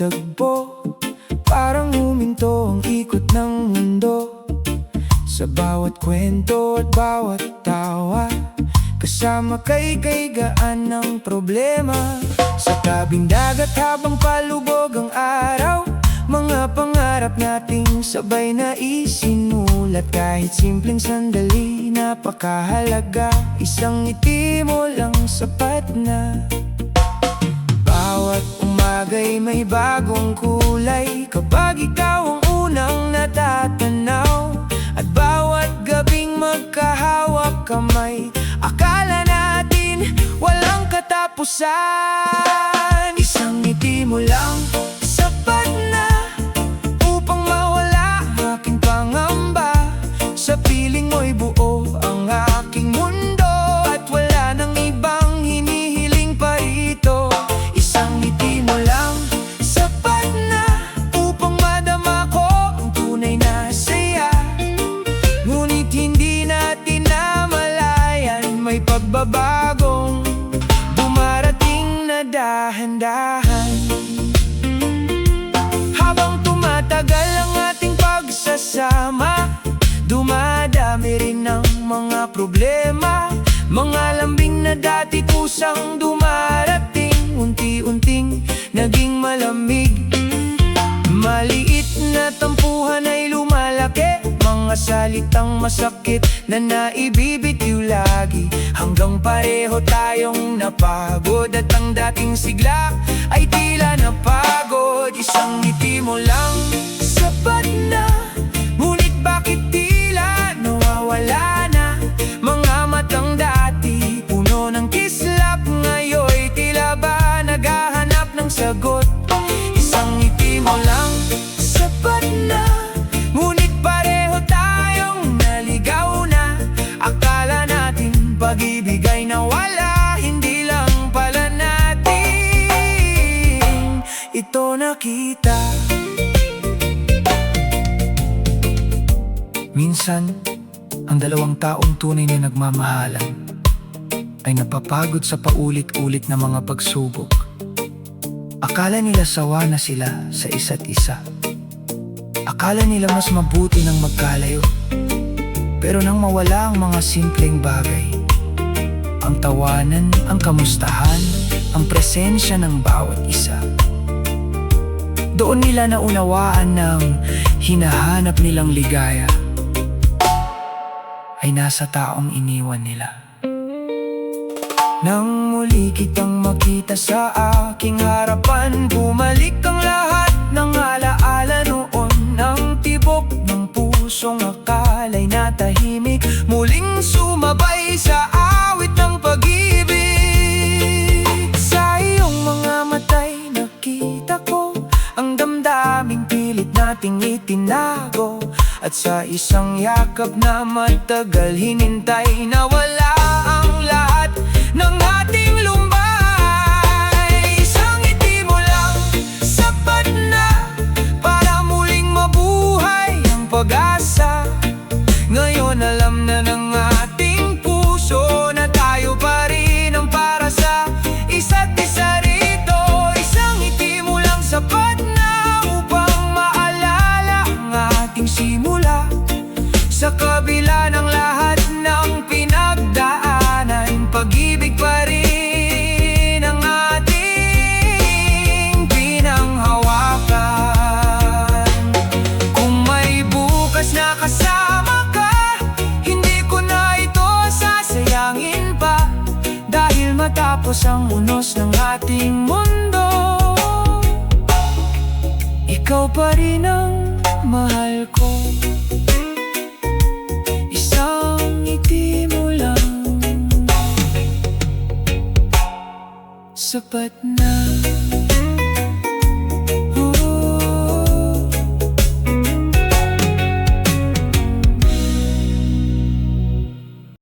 tagpo. Parang huminto ang ikot ng mundo. Sa bawat kwento at bawat tawa, kasama kay gaan ng problema. Sa tabing dagat habang palubog ang araw, mga pangarap nating sabay na isinulat. Kahit simpleng sandali, napakahalaga. Isang ngiti mo lang sapat na. Bawat umaga'y may bagong kulay kapag ikaw ang unang natatanaw. At bawat gabing magkahawak kamay, akala natin walang katapusan. Isang ngiti mo lang sapat na upang mawala aking pangamba. Sa piling mo'y buo ang aking mundo, at wala nang ibang hinihiling pa rito. Isang ngiti mo lang sapat na upang madama ko ang tunay na saya. Ngunit hindi natin namalayan, may pagbabagong dumarating na dahan-dahan. Habang tumatagal ang ating pagsasama, dumadami rin ang mga problema. Mga lambing na dati kusang dumarating, unti-unting naging malamig. Maliit na tampuhan ay lumalaki, mga salitang masakit na naibibitiw lagi. Hanggang pareho tayong napagod, at ang dating sigla ay tila napagod. Isang ngiti mo lang sapat na, ngunit bakit tila nawawala na? Mga matang dati puno ng kislap, ngayon tila ba naghahanap ng sagot? Isang ngiti mo lang sapat na, ngunit pareho tayong naligaw na. Akala natin pag-ibig ay nawala, hindi lang pala natin ito nakita. Minsan, ang dalawang taong tunay na nagmamahalan ay napapagod sa paulit-ulit na mga pagsubok. Akala nila sawa na sila sa isa't isa. Akala nila mas mabuti nang magkalayo. Pero nang mawala ang mga simpleng bagay, ang tawanan, ang kamustahan, ang presensya ng bawat isa, doon nila naunawaan ng hinahanap nilang ligaya ay nasa taong iniwan nila. Nang muli kitang makita sa aking harapan, bumalik ang lahat ng alaala noon. Ang tibok ng pusong akala'y natahimik, muling sumabay sa awit ng pag-ibig. Sa iyong mga mata'y nakita ko ang damdaming pilit nating itinago, at sa isang yakap na matagal hinintay, nawala ang lahat ng ating lumbay. Isang ngiti mo lang sapat na para muling mabuhay ang pag-asa. Ngayon alam na ng ating puso na tayo pa rin ang para sa isa't isa rito. Isang ngiti mo lang sapat na upang maalala ang ating simula. Sa kabila ng lahat ng pinagdaanan, pag-ibig pa rin ang ating pinanghawakan. Kung may bukas na kasama ka, hindi ko na ito sasayangin pa. Dahil matapos ang unos ng ating mundo, ikaw pa rin ang mahal ko. Isang ngiti mo lang sapat na.